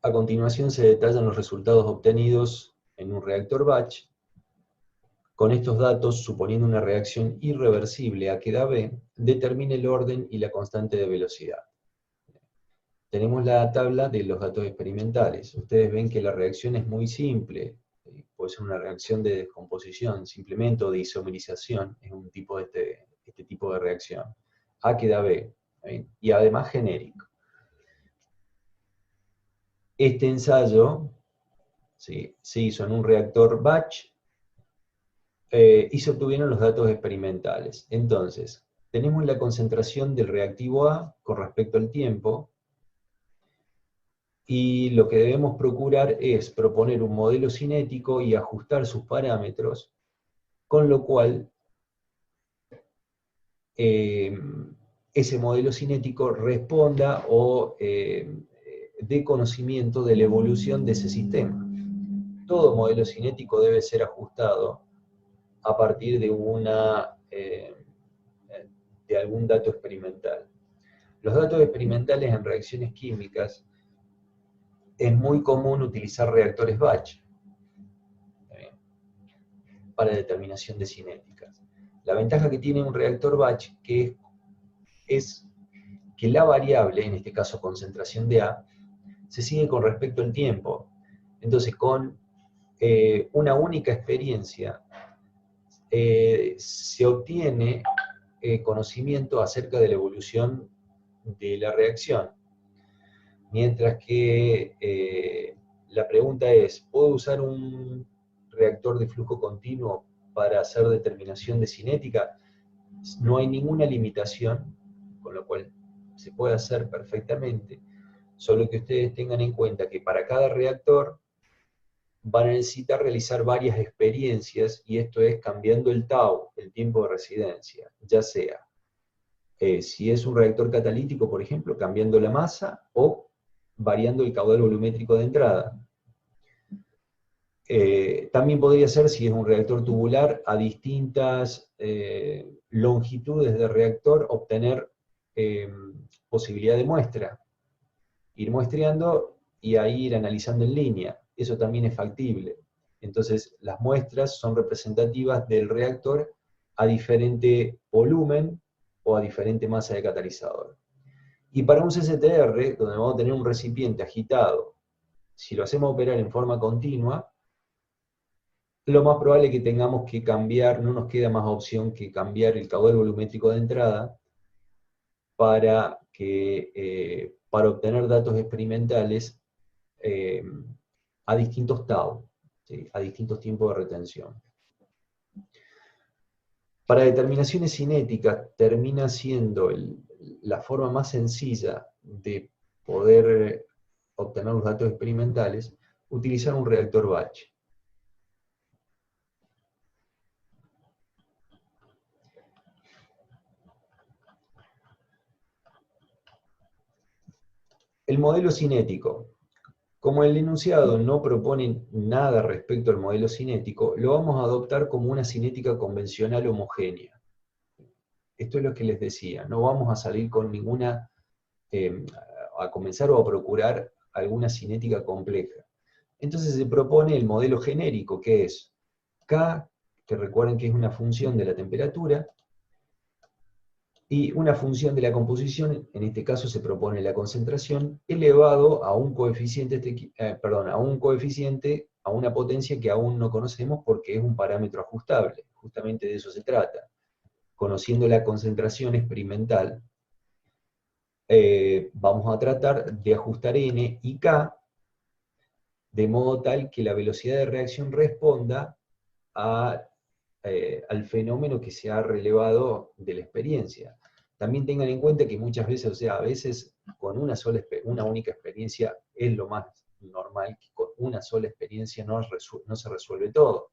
A continuación se detallan los resultados obtenidos en un reactor batch. Con estos datos, suponiendo una reacción irreversible a que da B, determine el orden y la constante de velocidad. Tenemos la tabla de los datos experimentales. Ustedes ven que la reacción es muy simple. Puede ser una reacción de descomposición, simplemente, o de isomerización, es un tipo de este tipo de reacción. A que da B, ¿bien? Y además genérico. Este ensayo ¿sí? Se hizo en un reactor batch y se obtuvieron los datos experimentales. Entonces, tenemos la concentración del reactivo A con respecto al tiempo, y lo que debemos procurar es proponer un modelo cinético y ajustar sus parámetros, con lo cual ese modelo cinético responda o dé conocimiento de la evolución de ese sistema. Todo modelo cinético debe ser ajustado a partir de algún dato experimental. Los datos experimentales en reacciones químicas es muy común utilizar reactores batch para determinación de cinéticas. La ventaja que tiene un reactor batch es que la variable, en este caso concentración de A, se sigue con respecto al tiempo. Entonces, con una única experiencia se obtiene conocimiento acerca de la evolución de la reacción. Mientras que la pregunta es, ¿puedo usar un reactor de flujo continuo para hacer determinación de cinética? No hay ninguna limitación, con lo cual se puede hacer perfectamente, solo que ustedes tengan en cuenta que para cada reactor van a necesitar realizar varias experiencias, y esto es cambiando el tau, el tiempo de residencia, ya sea, si es un reactor catalítico, por ejemplo, cambiando la masa, o variando el caudal volumétrico de entrada. También podría ser, si es un reactor tubular, a distintas longitudes de reactor, obtener posibilidad de muestra. Ir muestreando y ahí ir analizando en línea. Eso también es factible. Entonces, las muestras son representativas del reactor a diferente volumen o a diferente masa de catalizador. Y para un CCTR, donde vamos a tener un recipiente agitado, si lo hacemos operar en forma continua, lo más probable es que tengamos que cambiar, no nos queda más opción que cambiar el caudal volumétrico de entrada para obtener datos experimentales a distintos tau, ¿sí? A distintos tiempos de retención. Para determinaciones cinéticas termina siendo la forma más sencilla de poder obtener los datos experimentales utilizar un reactor batch. El modelo cinético. Como el enunciado no propone nada respecto al modelo cinético, lo vamos a adoptar como una cinética convencional homogénea. Esto es lo que les decía, no vamos a salir con ninguna, a comenzar o a procurar alguna cinética compleja. Entonces se propone el modelo genérico, que es K, que recuerden que es una función de la temperatura, y una función de la composición, en este caso se propone la concentración, elevado a un coeficiente, a una potencia que aún no conocemos porque es un parámetro ajustable. Justamente de eso se trata. Conociendo la concentración experimental, vamos a tratar de ajustar N y K de modo tal que la velocidad de reacción responda al fenómeno que se ha relevado de la experiencia. También tengan en cuenta que muchas veces, o sea, a veces con una única experiencia es lo más normal, que con una sola experiencia no se resuelve todo.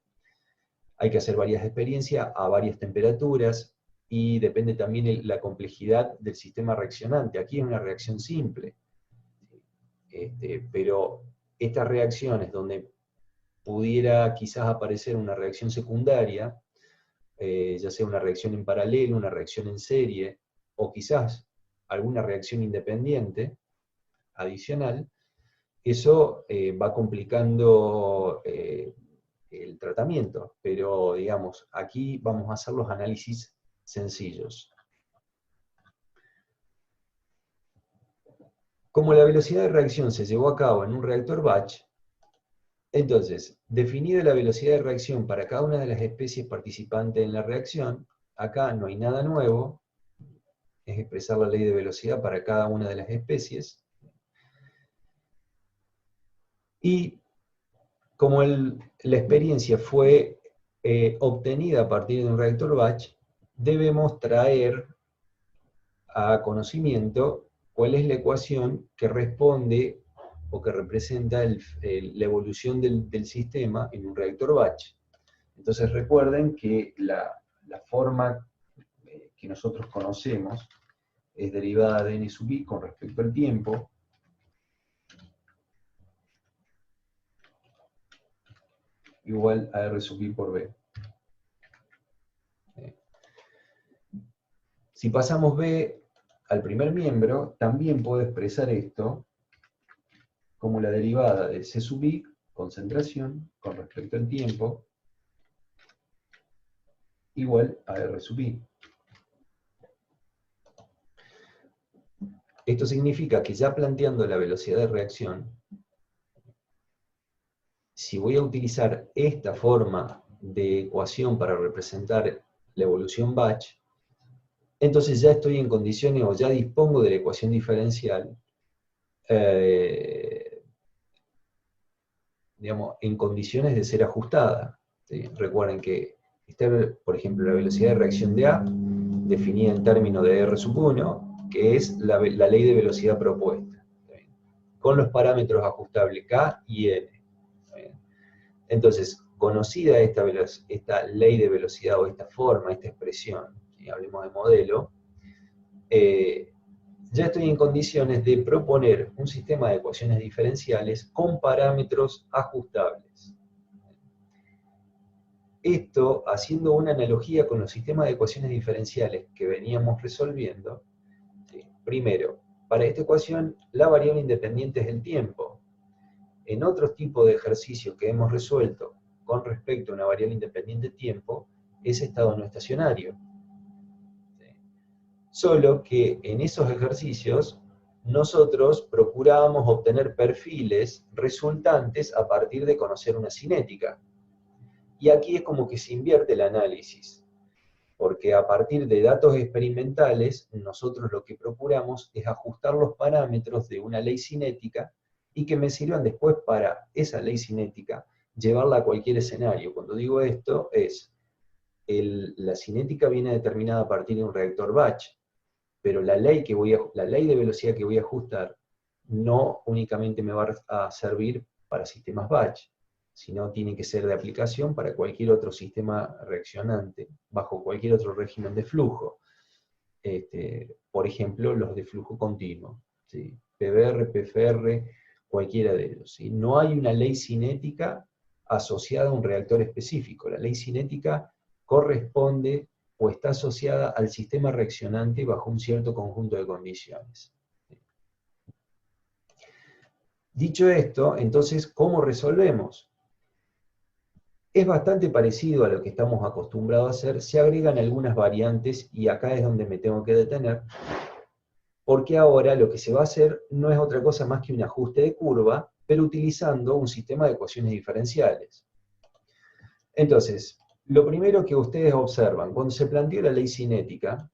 Hay que hacer varias experiencias a varias temperaturas, y depende también la complejidad del sistema reaccionante. Aquí es una reacción simple, pero estas reacciones donde pudiera quizás aparecer una reacción secundaria, ya sea una reacción en paralelo, una reacción en serie, o quizás alguna reacción independiente, adicional, eso va complicando el tratamiento, pero digamos, aquí vamos a hacer los análisis sencillos. Como la velocidad de reacción se llevó a cabo en un reactor batch, entonces, definida la velocidad de reacción para cada una de las especies participantes en la reacción, acá no hay nada nuevo, es expresar la ley de velocidad para cada una de las especies. Y como la experiencia fue obtenida a partir de un reactor batch, debemos traer a conocimiento cuál es la ecuación que responde o que representa la evolución del sistema en un reactor batch. Entonces recuerden que la forma que nosotros conocemos es derivada de n sub i con respecto al tiempo, igual a r sub i por b. Si pasamos b al primer miembro, también puedo expresar esto como la derivada de c sub i, concentración, con respecto al tiempo, igual a r sub i. Esto significa que ya planteando la velocidad de reacción, si voy a utilizar esta forma de ecuación para representar la evolución batch, entonces ya estoy en condiciones o ya dispongo de la ecuación diferencial digamos, en condiciones de ser ajustada. ¿Sí? Recuerden que está, por ejemplo, la velocidad de reacción de A, definida en términos de R sub 1, que es la ley de velocidad propuesta, ¿sí? Con los parámetros ajustables K y N. ¿Sí? Entonces, conocida esta ley de velocidad o esta forma, esta expresión, ¿sí? Hablemos de modelo, ya estoy en condiciones de proponer un sistema de ecuaciones diferenciales con parámetros ajustables. Esto, haciendo una analogía con los sistemas de ecuaciones diferenciales que veníamos resolviendo, ¿sí? Primero, para esta ecuación, la variable independiente es el tiempo. En otros tipos de ejercicios que hemos resuelto con respecto a una variable independiente tiempo, es estado no estacionario. Solo que en esos ejercicios nosotros procurábamos obtener perfiles resultantes a partir de conocer una cinética. Y aquí es como que se invierte el análisis, porque a partir de datos experimentales nosotros lo que procuramos es ajustar los parámetros de una ley cinética y que me sirvan después para esa ley cinética llevarla a cualquier escenario. Cuando digo esto es, la cinética viene determinada a partir de un reactor batch, pero la ley de velocidad que voy a ajustar no únicamente me va a servir para sistemas batch, sino tiene que ser de aplicación para cualquier otro sistema reaccionante, bajo cualquier otro régimen de flujo. Por ejemplo, los de flujo continuo, ¿sí? PBR, PFR, cualquiera de ellos, ¿sí? No hay una ley cinética asociada a un reactor específico. La ley cinética corresponde o está asociada al sistema reaccionante bajo un cierto conjunto de condiciones. Dicho esto, entonces, ¿cómo resolvemos? Es bastante parecido a lo que estamos acostumbrados a hacer, se agregan algunas variantes, y acá es donde me tengo que detener, porque ahora lo que se va a hacer no es otra cosa más que un ajuste de curva, pero utilizando un sistema de ecuaciones diferenciales. Entonces, lo primero que ustedes observan, cuando se planteó la ley cinética,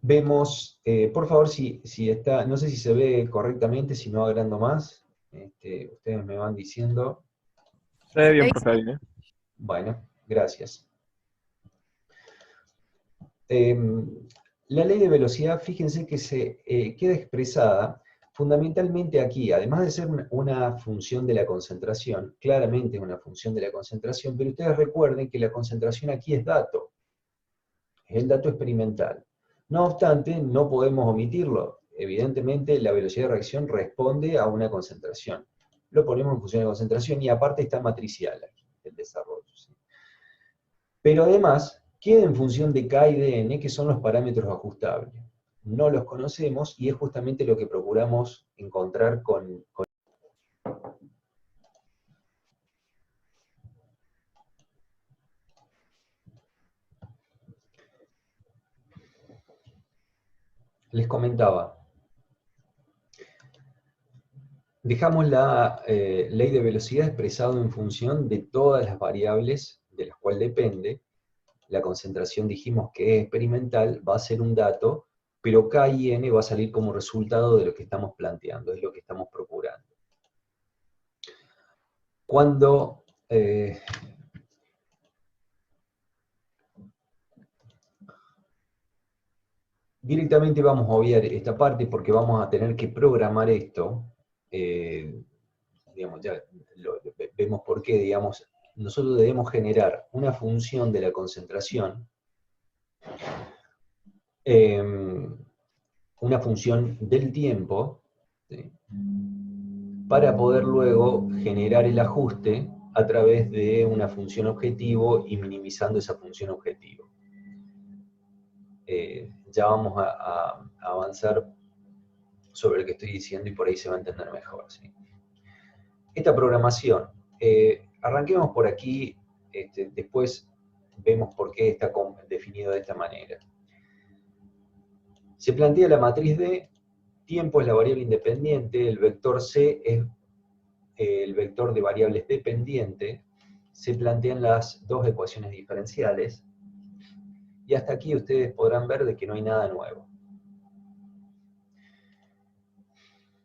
vemos, por favor, si está, no sé si se ve correctamente, si no agrando más, ustedes me van diciendo. Se ve bien, profe. ¿Eh? Bueno, gracias. La ley de velocidad, fíjense que se queda expresada fundamentalmente aquí, además de ser una función de la concentración, claramente es una función de la concentración, pero ustedes recuerden que la concentración aquí es dato, es el dato experimental. No obstante, no podemos omitirlo. Evidentemente, la velocidad de reacción responde a una concentración. Lo ponemos en función de concentración y aparte está matricial aquí, el desarrollo. ¿Sí? Pero además, queda en función de K y de N, que son los parámetros ajustables. no los conocemos y es justamente lo que procuramos encontrar con. Les comentaba, dejamos la ley de velocidad expresado en función de todas las variables de las cuales depende. La concentración dijimos que es experimental, va a ser un dato, pero K y N va a salir como resultado de lo que estamos planteando, es lo que estamos procurando. Cuando directamente vamos a obviar esta parte porque vamos a tener que programar esto, digamos, ya vemos por qué, digamos, nosotros debemos generar una función de la concentración, una función del tiempo, ¿sí?, para poder luego generar el ajuste a través de una función objetivo y minimizando esa función objetivo. Ya vamos a avanzar sobre lo que estoy diciendo y por ahí se va a entender mejor, ¿sí? Esta programación, arranquemos por aquí, después vemos por qué está definido de esta manera. Se plantea la matriz D, tiempo es la variable independiente, el vector C es el vector de variables dependiente, se plantean las dos ecuaciones diferenciales, y hasta aquí ustedes podrán ver de que no hay nada nuevo.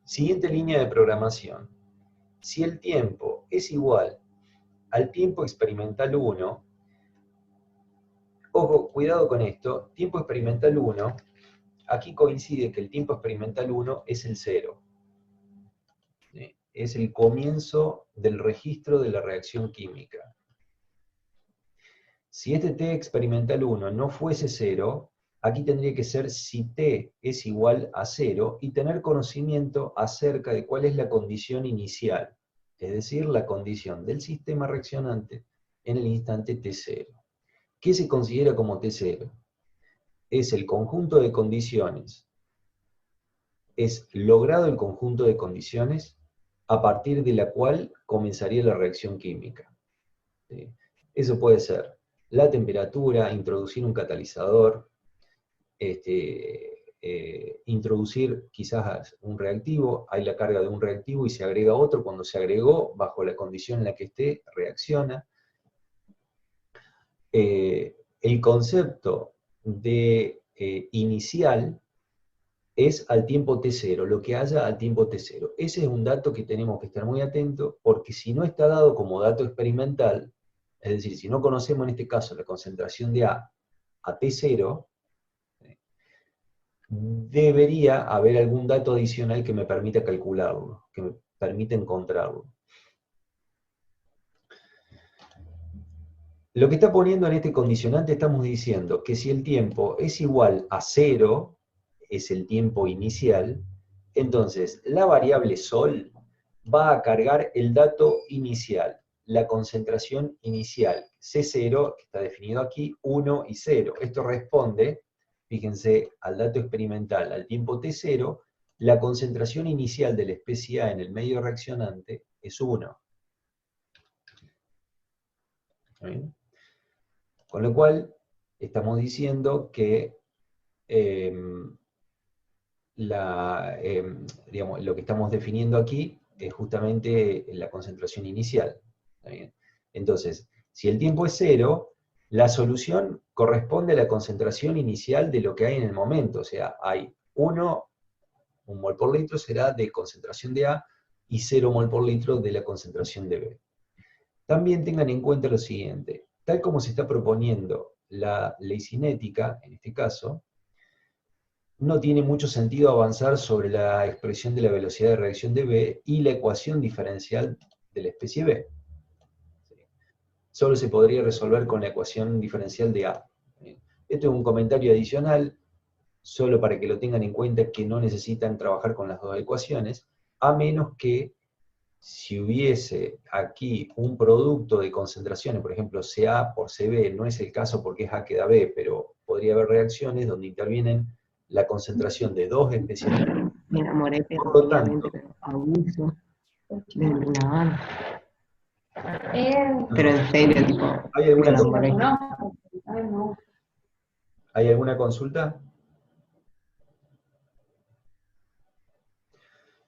Siguiente línea de programación. Si el tiempo es igual al tiempo experimental 1, ojo, cuidado con esto, tiempo experimental 1, aquí coincide que el tiempo experimental 1 es el 0. Es el comienzo del registro de la reacción química. Si este t experimental 1 no fuese 0, aquí tendría que ser si t es igual a 0 y tener conocimiento acerca de cuál es la condición inicial, es decir, la condición del sistema reaccionante en el instante t0. ¿Qué se considera como t0? Es el conjunto de condiciones, es logrado el conjunto de condiciones a partir de la cual comenzaría la reacción química. ¿Sí? Eso puede ser la temperatura, introducir un catalizador, introducir quizás un reactivo, hay la carga de un reactivo y se agrega otro, cuando se agregó, bajo la condición en la que esté, reacciona. El concepto de inicial es al tiempo t0, lo que haya al tiempo t0. Ese es un dato que tenemos que estar muy atentos, porque si no está dado como dato experimental, es decir, si no conocemos en este caso la concentración de A a t0, debería haber algún dato adicional que me permita calcularlo, que me permita encontrarlo. Lo que está poniendo en este condicionante, estamos diciendo que si el tiempo es igual a 0, es el tiempo inicial, entonces la variable sol va a cargar el dato inicial, la concentración inicial, C0, que está definido aquí, 1 y 0. Esto responde, fíjense, al dato experimental, al tiempo T0, la concentración inicial de la especie A en el medio reaccionante es 1. ¿Bien? Con lo cual, estamos diciendo que digamos, lo que estamos definiendo aquí es justamente la concentración inicial. ¿Está bien? Entonces, si el tiempo es 0, la solución corresponde a la concentración inicial de lo que hay en el momento. O sea, hay 1 mol por litro será de concentración de A y 0 mol por litro de la concentración de B. También tengan en cuenta lo siguiente, tal como se está proponiendo la ley cinética, en este caso, no tiene mucho sentido avanzar sobre la expresión de la velocidad de reacción de B y la ecuación diferencial de la especie B. Solo se podría resolver con la ecuación diferencial de A. Esto es un comentario adicional, solo para que lo tengan en cuenta, que no necesitan trabajar con las dos ecuaciones, a menos que si hubiese aquí un producto de concentraciones, por ejemplo, CA por CB, no es el caso porque es A que da B, pero podría haber reacciones donde intervienen la concentración de dos especies. Me enamoré, pero Por lo obviamente, tanto, pero abuso del entrenador. Pero en serio, tipo, ¿hay me alguna, enamoré. ¿hay alguna consulta?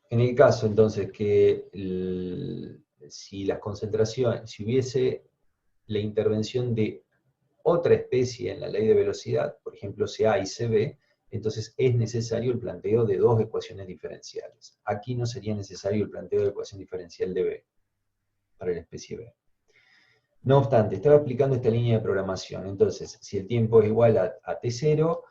En el caso, entonces, que si las concentraciones, si hubiese la intervención de otra especie en la ley de velocidad, por ejemplo, CA y CB, entonces es necesario el planteo de dos ecuaciones diferenciales. Aquí no sería necesario el planteo de ecuación diferencial de B, para la especie B. No obstante, estaba aplicando esta línea de programación, entonces, si el tiempo es igual a T0,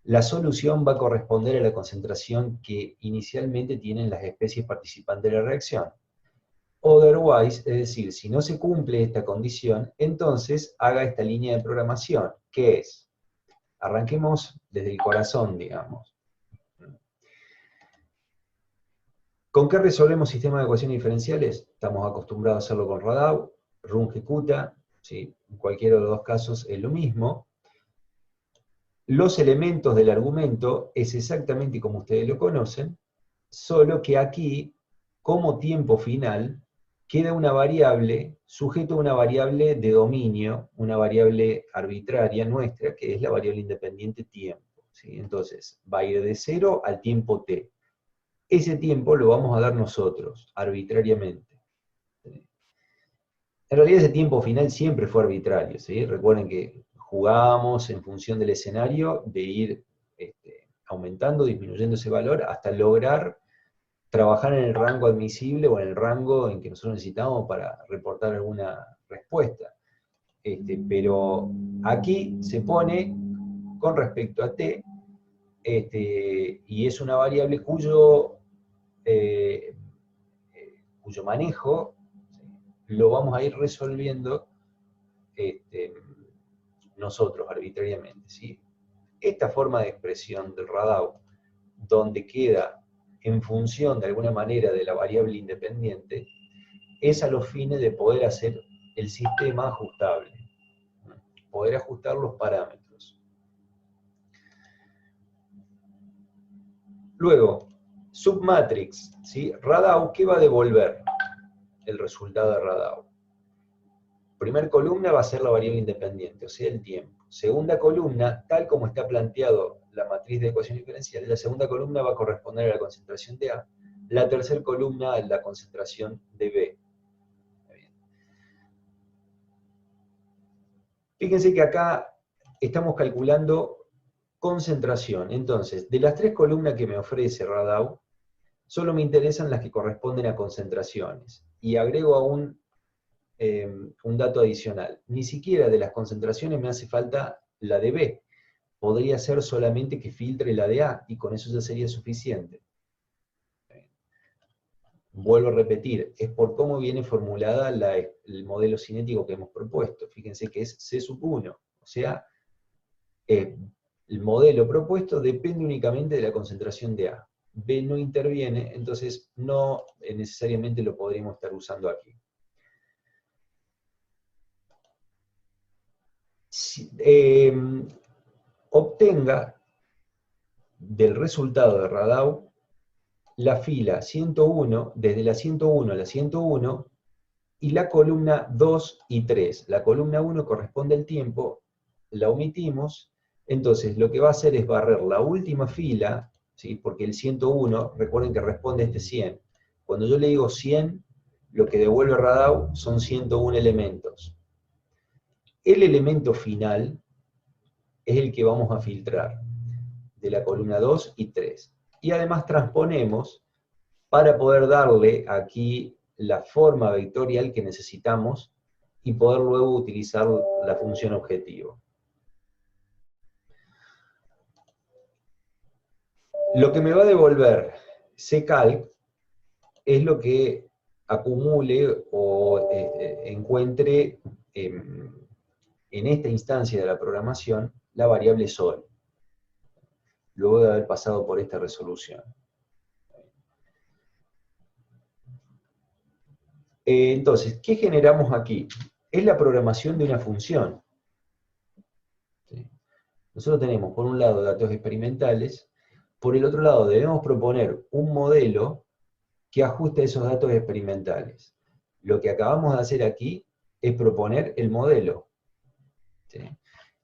la solución va a corresponder a la concentración que inicialmente tienen las especies participantes de la reacción. Otherwise, es decir, si no se cumple esta condición, entonces haga esta línea de programación, que es, arranquemos desde el corazón, digamos. ¿Con qué resolvemos sistemas de ecuaciones diferenciales? Estamos acostumbrados a hacerlo con Radau, Runge-Kutta, ¿sí? En cualquiera de los dos casos es lo mismo. Los elementos del argumento es exactamente como ustedes lo conocen, solo que aquí, como tiempo final, queda una variable, sujeto a una variable de dominio, una variable arbitraria nuestra, que es la variable independiente tiempo, ¿sí? Entonces, va a ir de 0 al tiempo t. Ese tiempo lo vamos a dar nosotros, arbitrariamente. En realidad ese tiempo final siempre fue arbitrario, ¿sí? Recuerden que jugábamos en función del escenario de ir aumentando, disminuyendo ese valor, hasta lograr trabajar en el rango admisible o en el rango en que nosotros necesitamos para reportar alguna respuesta. Pero aquí se pone con respecto a t, y es una variable cuyo manejo lo vamos a ir resolviendo nosotros arbitrariamente, ¿sí? Esta forma de expresión del Radau, donde queda en función de alguna manera de la variable independiente, es a los fines de poder hacer el sistema ajustable, poder ajustar los parámetros. Luego, submatrix, ¿sí? Radau, ¿qué va a devolver el resultado de Radau? Primera columna va a ser la variable independiente, o sea, el tiempo. Segunda columna, tal como está planteado la matriz de ecuación diferencial, la segunda columna va a corresponder a la concentración de A, la tercera columna a la concentración de B. Fíjense que acá estamos calculando concentración. Entonces, de las tres columnas que me ofrece Radau, solo me interesan las que corresponden a concentraciones. Y agrego aún un dato adicional. Ni siquiera de las concentraciones me hace falta la de B. Podría ser solamente que filtre la de A, y con eso ya sería suficiente. Vuelvo a repetir, es por cómo viene formulada el modelo cinético que hemos propuesto. Fíjense que es C sub 1, o sea, el modelo propuesto depende únicamente de la concentración de A. B no interviene, entonces no necesariamente lo podríamos estar usando aquí. Obtenga del resultado de Radau la fila 101, desde la 101 a la 101, y la columna 2 y 3. La columna 1 corresponde al tiempo, la omitimos, entonces lo que va a hacer es barrer la última fila, ¿sí? Porque el 101, recuerden que responde a este 100. Cuando yo le digo 100, lo que devuelve Radau son 101 elementos. El elemento final es el que vamos a filtrar, de la columna 2 y 3. Y además transponemos para poder darle aquí la forma vectorial que necesitamos y poder luego utilizar la función objetivo. Lo que me va a devolverccalc es lo que acumule o encuentre en esta instancia de la programación la variable sol, luego de haber pasado por esta resolución. Entonces, ¿qué generamos aquí? Es la programación de una función. ¿Sí? Nosotros tenemos, por un lado, datos experimentales, por el otro lado, debemos proponer un modelo que ajuste esos datos experimentales. Lo que acabamos de hacer aquí es proponer el modelo. ¿Sí?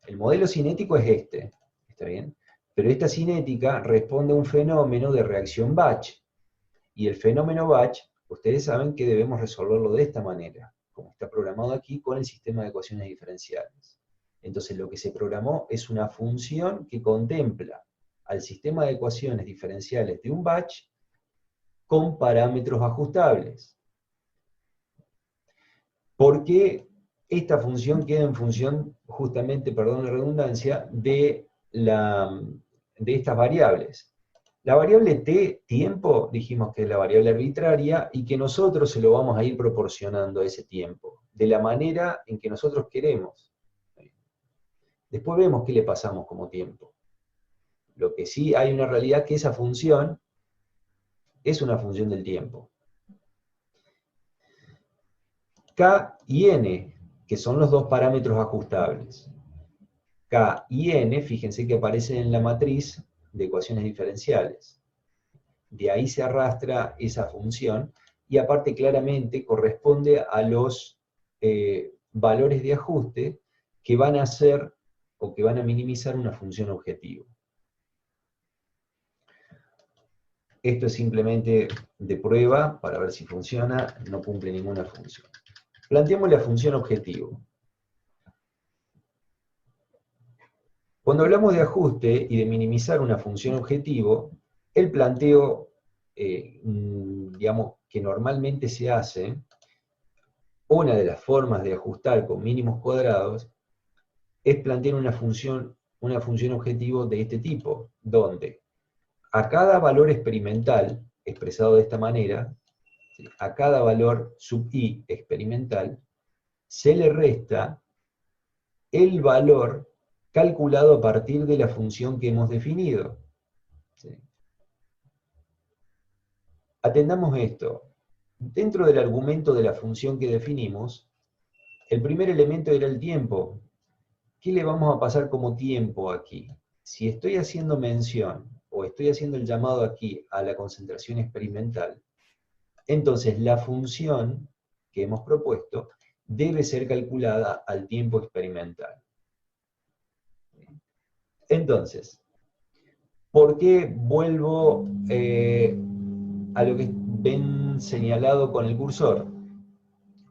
El modelo cinético es este, ¿está bien? Pero esta cinética responde a un fenómeno de reacción batch. Y el fenómeno batch, ustedes saben que debemos resolverlo de esta manera, como está programado aquí con el sistema de ecuaciones diferenciales. Entonces lo que se programó es una función que contempla al sistema de ecuaciones diferenciales de un batch con parámetros ajustables. ¿Por qué esta función queda en función, justamente, perdón la redundancia, de estas variables? La variable t, tiempo, dijimos que es la variable arbitraria y que nosotros se lo vamos a ir proporcionando a ese tiempo, de la manera en que nosotros queremos. Después vemos qué le pasamos como tiempo. Lo que sí hay una realidad que esa función es una función del tiempo. K y N, que son los dos parámetros ajustables. K y N, fíjense que aparecen en la matriz de ecuaciones diferenciales. De ahí se arrastra esa función, y aparte claramente corresponde a los valores de ajuste que van a hacer o que van a minimizar una función objetivo. Esto es simplemente de prueba para ver si funciona, no cumple ninguna función. Planteemos la función objetivo. Cuando hablamos de ajuste y de minimizar una función objetivo, el planteo, digamos, que normalmente se hace, una de las formas de ajustar con mínimos cuadrados, es plantear una función objetivo de este tipo, donde a cada valor experimental, expresado de esta manera, a cada valor sub i experimental, se le resta el valor calculado a partir de la función que hemos definido. ¿Sí? Atendamos esto. Dentro del argumento de la función que definimos, el primer elemento era el tiempo. ¿Qué le vamos a pasar como tiempo aquí? Si estoy haciendo mención, o estoy haciendo el llamado aquí a la concentración experimental, entonces la función que hemos propuesto debe ser calculada al tiempo experimental. Entonces, ¿por qué vuelvo a lo que ven señalado con el cursor?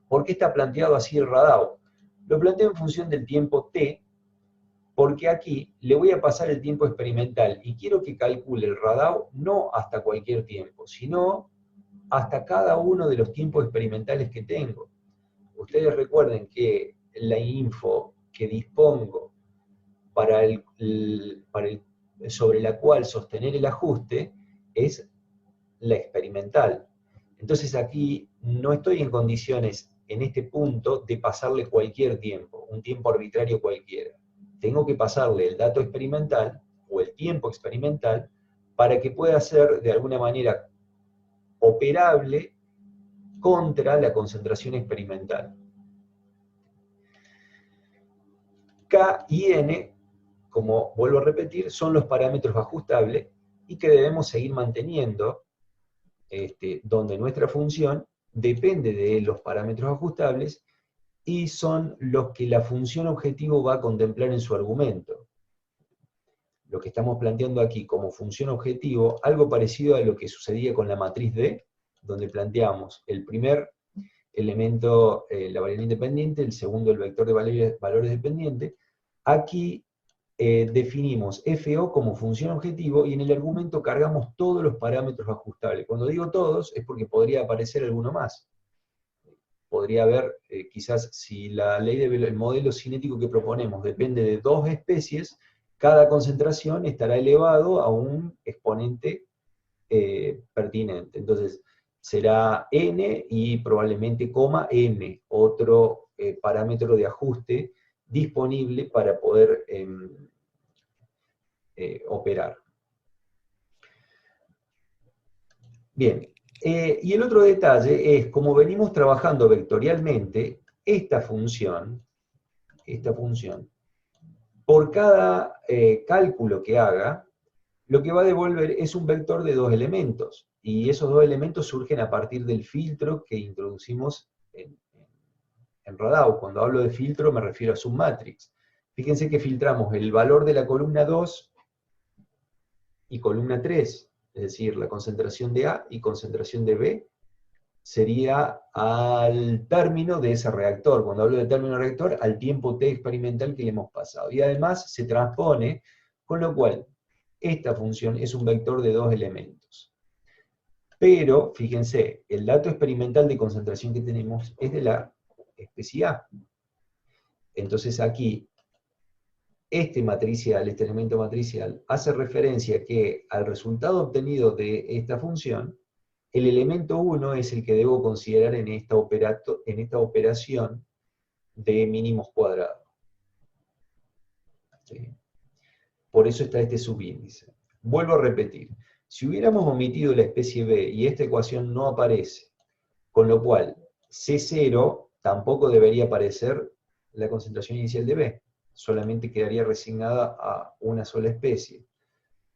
¿Por qué está planteado así el radao? Lo planteo en función del tiempo t, porque aquí le voy a pasar el tiempo experimental y quiero que calcule el radao no hasta cualquier tiempo, sino hasta cada uno de los tiempos experimentales que tengo. Ustedes recuerden que la info que dispongo sobre la cual sostener el ajuste es la experimental. Entonces aquí no estoy en condiciones, en este punto, de pasarle cualquier tiempo, un tiempo arbitrario cualquiera. Tengo que pasarle el dato experimental, o el tiempo experimental, para que pueda ser, de alguna manera, operable contra la concentración experimental. K y N, como vuelvo a repetir, son los parámetros ajustables y que debemos seguir manteniendo, donde nuestra función depende de los parámetros ajustables y son los que la función objetivo va a contemplar en su argumento. Lo que estamos planteando aquí como función objetivo, algo parecido a lo que sucedía con la matriz D, donde planteamos el primer elemento, la variable independiente, el segundo el vector de valores dependientes. Aquí definimos FO como función objetivo y en el argumento cargamos todos los parámetros ajustables. Cuando digo todos es porque podría aparecer alguno más. Podría haber, quizás si la ley del modelo cinético que proponemos depende de dos especies, cada concentración estará elevado a un exponente pertinente. Entonces, será n y probablemente coma m, otro parámetro de ajuste disponible para poder operar. Bien, y el otro detalle es, como venimos trabajando vectorialmente, esta función por cada cálculo que haga, lo que va a devolver es un vector de 2 elementos, y esos 2 elementos surgen a partir del filtro que introducimos en Radau. Cuando hablo de filtro me refiero a submatrix. Fíjense que filtramos el valor de la columna 2 y columna 3, es decir, la concentración de A y concentración de B, sería al término de ese reactor. Cuando hablo de término reactor, al tiempo t experimental que le hemos pasado. Y además se transpone, con lo cual esta función es un vector de 2 elementos. Pero, fíjense, el dato experimental de concentración que tenemos es de la especie A. Entonces aquí, este matricial, este elemento matricial, hace referencia que al resultado obtenido de esta función, el elemento 1 es el que debo considerar en esta operación de mínimos cuadrados. ¿Sí? Por eso está este subíndice. Vuelvo a repetir, si hubiéramos omitido la especie B y esta ecuación no aparece, con lo cual C0 tampoco debería aparecer la concentración inicial de B, solamente quedaría resignada a una sola especie.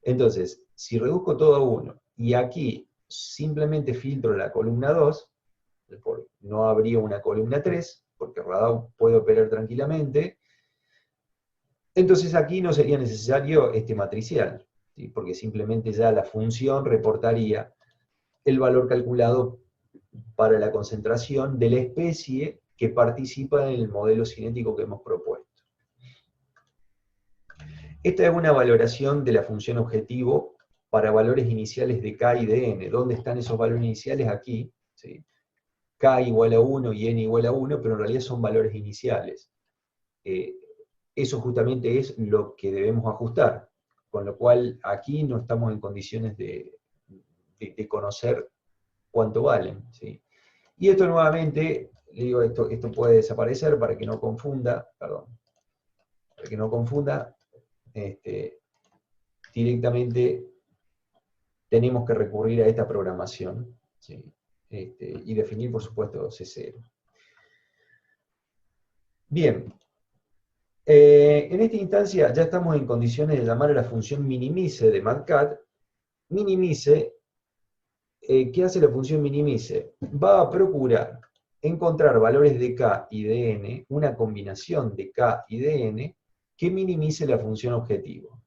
Entonces, si reduzco todo a 1, y aquí simplemente filtro la columna 2, no habría una columna 3, porque Radau puede operar tranquilamente, entonces aquí no sería necesario este matricial, ¿sí? Porque simplemente ya la función reportaría el valor calculado para la concentración de la especie que participa en el modelo cinético que hemos propuesto. Esta es una valoración de la función objetivo para valores iniciales de K y de N. ¿Dónde están esos valores iniciales? Aquí, ¿sí? K igual a 1 y N igual a 1, pero en realidad son valores iniciales. Eso justamente es lo que debemos ajustar, con lo cual aquí no estamos en condiciones de conocer cuánto valen, ¿sí? Y esto nuevamente, le digo, esto puede desaparecer para que no confunda, perdón, para que no confunda, directamente tenemos que recurrir a esta programación, ¿sí? Y definir, por supuesto, C0. Bien, en esta instancia ya estamos en condiciones de llamar a la función minimice de MATCAD. Minimice, ¿qué hace la función minimice? Va a procurar encontrar valores de K y de N, una combinación de K y de N, que minimice la función objetivo.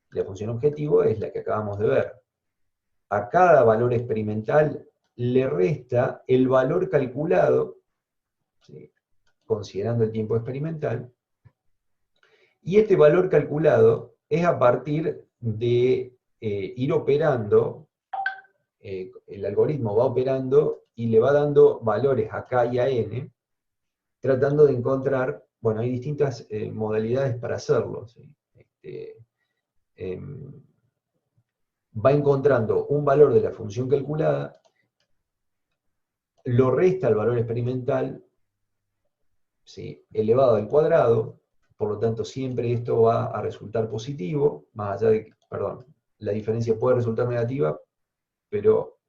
La función objetivo es la que acabamos de ver. A cada valor experimental le resta el valor calculado, ¿sí? Considerando el tiempo experimental, y este valor calculado es a partir de ir operando, el algoritmo va operando y le va dando valores a K y a N, tratando de encontrar, bueno, hay distintas modalidades para hacerlo, ¿sí? Va encontrando un valor de la función calculada, lo resta al valor experimental, ¿sí? Elevado al cuadrado, por lo tanto siempre esto va a resultar positivo, más allá de que, perdón, la diferencia puede resultar negativa, pero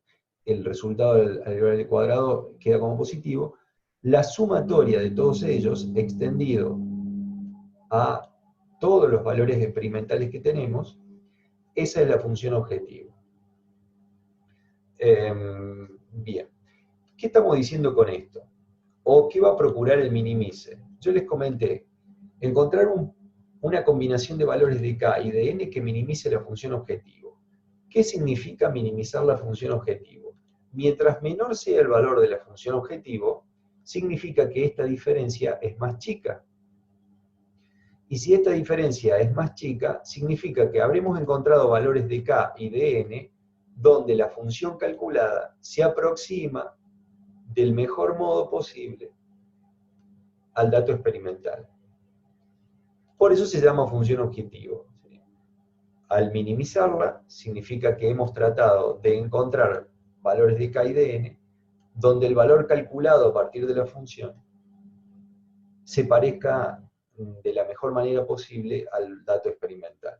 el resultado al elevar al cuadrado queda como positivo. La sumatoria de todos ellos, extendido a todos los valores experimentales que tenemos, esa es la función objetivo. Bien, ¿qué estamos diciendo con esto? ¿O qué va a procurar el minimice? Yo les comenté, encontrar una combinación de valores de K y de N que minimice la función objetivo. ¿Qué significa minimizar la función objetivo? Mientras menor sea el valor de la función objetivo, significa que esta diferencia es más chica. Y si esta diferencia es más chica, significa que habremos encontrado valores de K y de N donde la función calculada se aproxima del mejor modo posible al dato experimental. Por eso se llama función objetivo. Al minimizarla, significa que hemos tratado de encontrar valores de K y de N, donde el valor calculado a partir de la función se parezca de la mejor manera posible al dato experimental.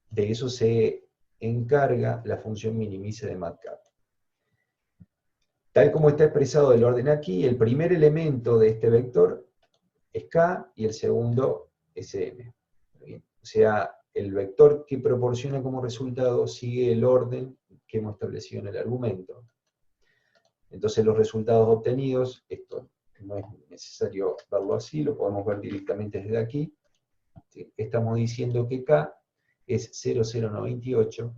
De eso se encarga la función minimice de MATCAD. Tal como está expresado el orden aquí, el primer elemento de este vector es K y el segundo Sm. ¿Bien? O sea, el vector que proporciona como resultado sigue el orden que hemos establecido en el argumento. Entonces los resultados obtenidos, esto no es necesario verlo así, lo podemos ver directamente desde aquí. ¿Sí? Estamos diciendo que K es 0,098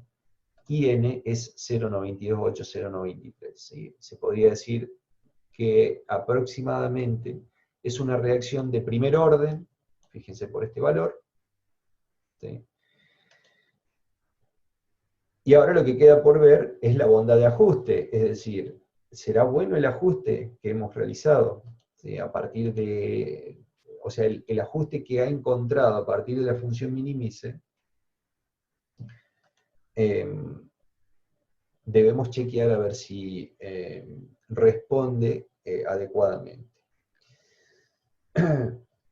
y N es 0,928, 0,93. ¿Sí? Se podría decir que aproximadamente es una reacción de primer orden, fíjense por este valor. ¿Sí? Y ahora lo que queda por ver es la bondad de ajuste, es decir, ¿será bueno el ajuste que hemos realizado? ¿Sí? A partir de, o sea, el ajuste que ha encontrado a partir de la función minimice, debemos chequear a ver si responde adecuadamente.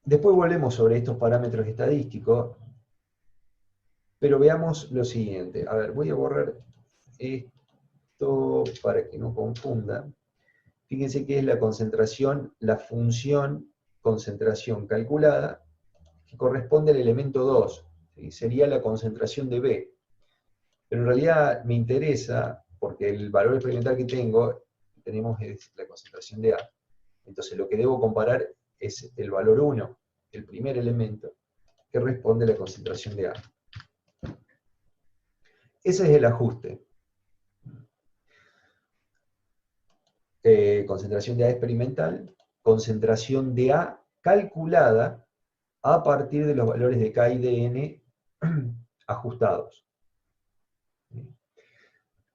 Después volvemos sobre estos parámetros estadísticos, pero veamos lo siguiente. A ver, voy a borrar esto para que no confunda. Fíjense que es la concentración, la función concentración calculada, que corresponde al elemento 2, ¿sí? Sería la concentración de B. Pero en realidad me interesa, porque el valor experimental que tenemos es la concentración de A. Entonces lo que debo comparar es el valor 1, el primer elemento, que responde a la concentración de A. Ese es el ajuste. Concentración de A experimental, concentración de A calculada a partir de los valores de K y de N ajustados.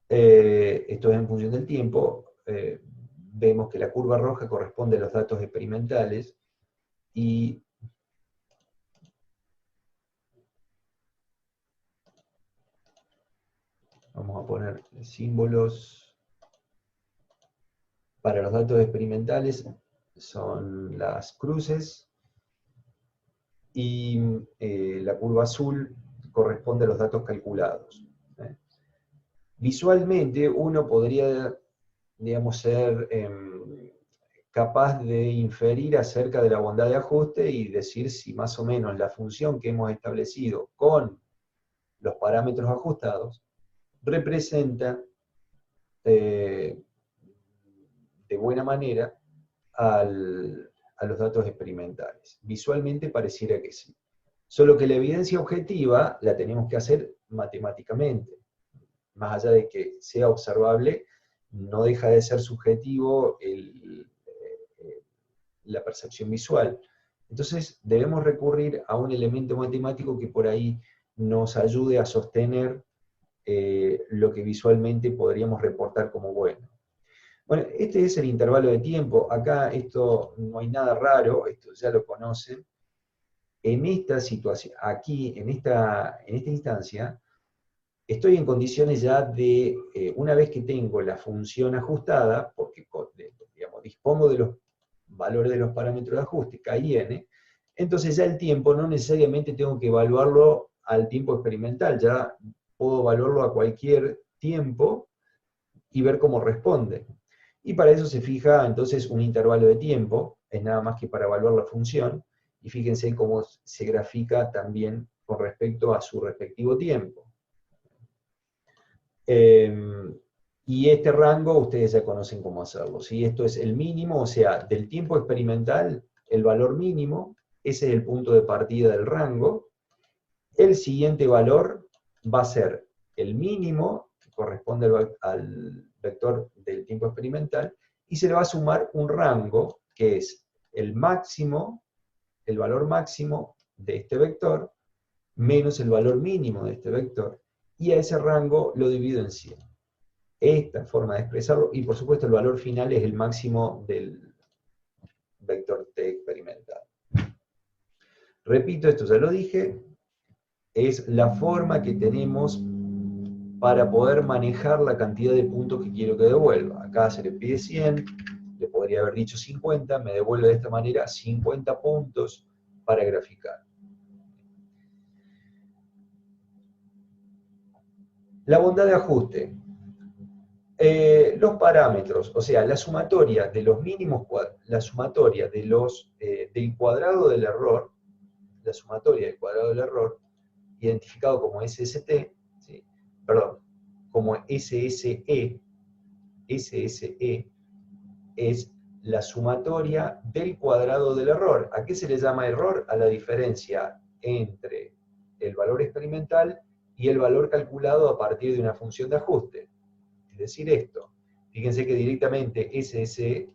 Esto es en función del tiempo. Vemos que la curva roja corresponde a los datos experimentales y vamos a poner símbolos para los datos experimentales, son las cruces, y la curva azul corresponde a los datos calculados. Visualmente uno podría, digamos, ser capaz de inferir acerca de la bondad de ajuste y decir si más o menos la función que hemos establecido con los parámetros ajustados representa de buena manera a los datos experimentales. Visualmente pareciera que sí. Solo que la evidencia objetiva la tenemos que hacer matemáticamente. Más allá de que sea observable, no deja de ser subjetivo la percepción visual. Entonces debemos recurrir a un elemento matemático que por ahí nos ayude a sostener lo que visualmente podríamos reportar como bueno. Bueno, este es el intervalo de tiempo. Acá esto no hay nada raro, esto ya lo conocen. En esta situación, aquí, en esta instancia, estoy en condiciones ya de, una vez que tengo la función ajustada, porque digamos, dispongo de los valores de los parámetros de ajuste, K y N, entonces ya el tiempo no necesariamente tengo que evaluarlo al tiempo experimental, ya puedo evaluarlo a cualquier tiempo y ver cómo responde. Y para eso se fija entonces un intervalo de tiempo, es nada más que para evaluar la función, y fíjense cómo se grafica también con respecto a su respectivo tiempo. Y este rango ustedes ya conocen cómo hacerlo, ¿sí? Esto es el mínimo, o sea, del tiempo experimental, el valor mínimo, ese es el punto de partida del rango. El siguiente valor va a ser el mínimo, que corresponde al vector del tiempo experimental, y se le va a sumar un rango, que es el máximo, el valor máximo de este vector, menos el valor mínimo de este vector, y a ese rango lo divido en 100. Esta forma de expresarlo, y por supuesto el valor final es el máximo del vector t experimental. Repito, esto ya lo dije, es la forma que tenemos para poder manejar la cantidad de puntos que quiero que devuelva. Acá se le pide 100, le podría haber dicho 50, me devuelve de esta manera 50 puntos para graficar. La bondad de ajuste. Los parámetros, o sea, la sumatoria de los mínimos, la sumatoria de del cuadrado del error, la sumatoria del cuadrado del error, identificado como SST, ¿sí? Perdón, como SSE, SSE es la sumatoria del cuadrado del error. ¿A qué se le llama error? A la diferencia entre el valor experimental y el valor calculado a partir de una función de ajuste. Es decir, esto. Fíjense que directamente SSE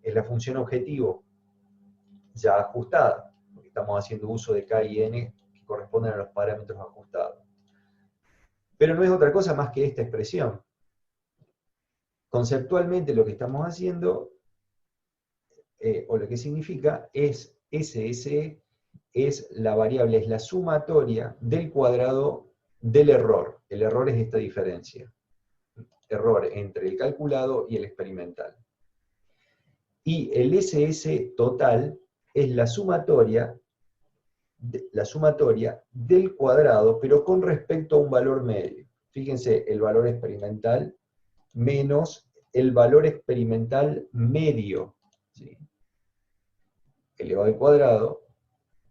es la función objetivo ya ajustada, porque estamos haciendo uso de K y N que corresponden a los parámetros ajustados. Pero no es otra cosa más que esta expresión. Conceptualmente lo que estamos haciendo, o lo que significa, es SSE es la variable, es la sumatoria del cuadrado del error. El error es esta diferencia. Error entre el calculado y el experimental. Y el SS total es la sumatoria del cuadrado, pero con respecto a un valor medio. Fíjense, el valor experimental menos el valor experimental medio, ¿sí? Elevado al cuadrado,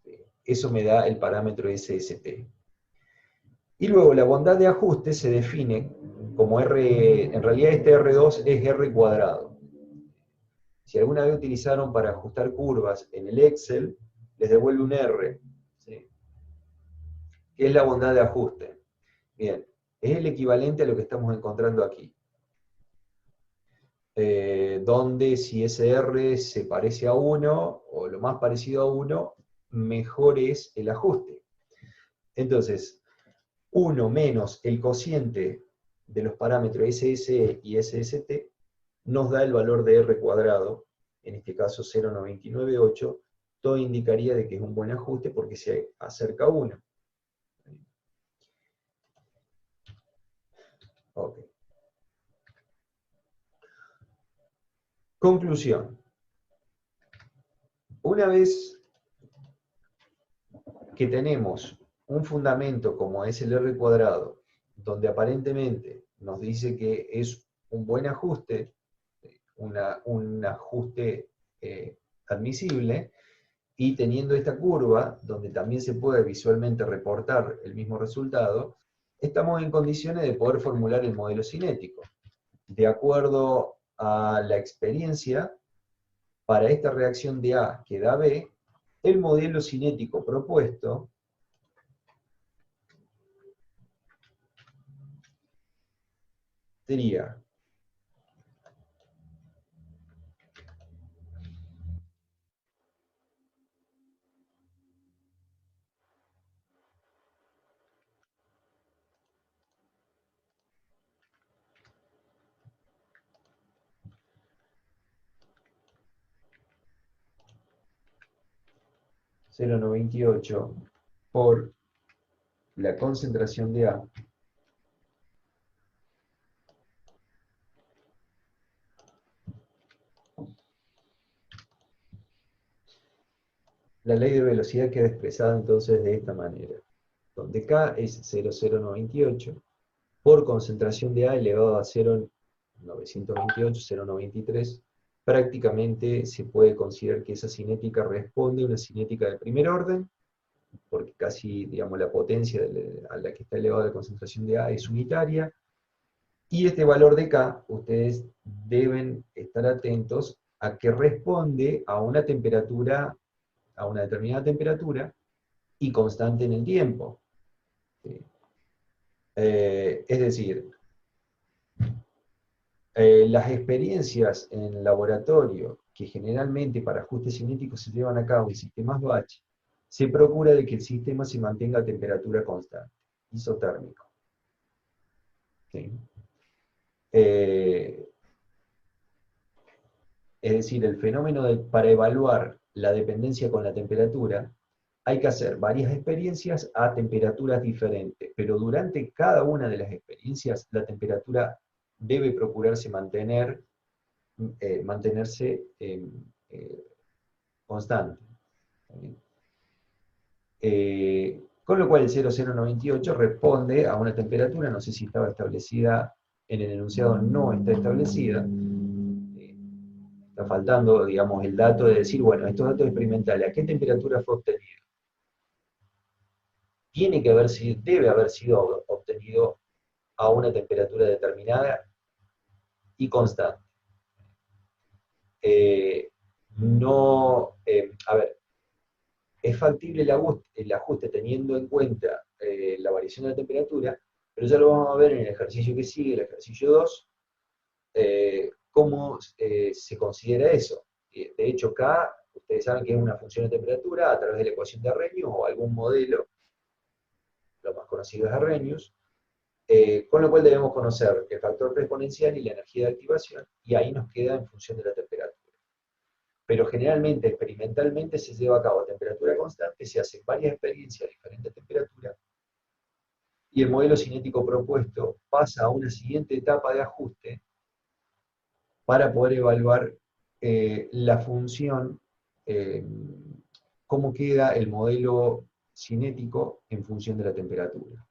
¿sí? Eso me da el parámetro SST. Y luego la bondad de ajuste se define como R, en realidad este R2 es R cuadrado. Si alguna vez utilizaron para ajustar curvas en el Excel, les devuelve un R, ¿sí? ¿Qué es la bondad de ajuste? Bien, es el equivalente a lo que estamos encontrando aquí. Donde si ese R se parece a 1, o lo más parecido a 1, mejor es el ajuste. Entonces, 1 menos el cociente de los parámetros SSE y SST nos da el valor de R cuadrado, en este caso 0,998, todo indicaría de que es un buen ajuste porque se acerca a 1. Ok. Conclusión. Una vez que tenemos un fundamento como es el R cuadrado, donde aparentemente nos dice que es un buen ajuste, un ajuste admisible, y teniendo esta curva, donde también se puede visualmente reportar el mismo resultado, estamos en condiciones de poder formular el modelo cinético. De acuerdo a la experiencia, para esta reacción de A que da B, el modelo cinético propuesto sería (0,98) por la concentración de A la ley de velocidad queda expresada entonces de esta manera, donde K es 0,098 por concentración de A elevado a 0,928, 0,93, prácticamente se puede considerar que esa cinética responde a una cinética de primer orden, porque casi, digamos, la potencia a la que está elevada la concentración de A es unitaria, y este valor de K, ustedes deben estar atentos a que responde a una temperatura, a una determinada temperatura, y constante en el tiempo. ¿Sí? Es decir, las experiencias en laboratorio que generalmente para ajustes cinéticos se llevan a cabo en sistemas batch, se procura de que el sistema se mantenga a temperatura constante, isotérmico. ¿Sí? Es decir, el fenómeno para evaluar la dependencia con la temperatura, hay que hacer varias experiencias a temperaturas diferentes, pero durante cada una de las experiencias la temperatura debe procurarse mantenerse constante. Con lo cual el 0,098 responde a una temperatura, no sé si estaba establecida en el enunciado, no está establecida. Está faltando, digamos, el dato de decir, bueno, estos datos experimentales, ¿a qué temperatura fue obtenido? debe haber sido obtenido a una temperatura determinada y constante. A ver, es factible el ajuste teniendo en cuenta la variación de la temperatura, pero ya lo vamos a ver en el ejercicio que sigue, el ejercicio 2, cómo se considera eso. De hecho, acá ustedes saben que es una función de temperatura a través de la ecuación de Arrhenius o algún modelo, lo más conocido es Arrhenius, con lo cual debemos conocer el factor exponencial y la energía de activación, y ahí nos queda en función de la temperatura. Pero generalmente, experimentalmente, se lleva a cabo a temperatura constante, se hacen varias experiencias a diferentes temperaturas, y el modelo cinético propuesto pasa a una siguiente etapa de ajuste para poder evaluar la función, cómo queda el modelo cinético en función de la temperatura.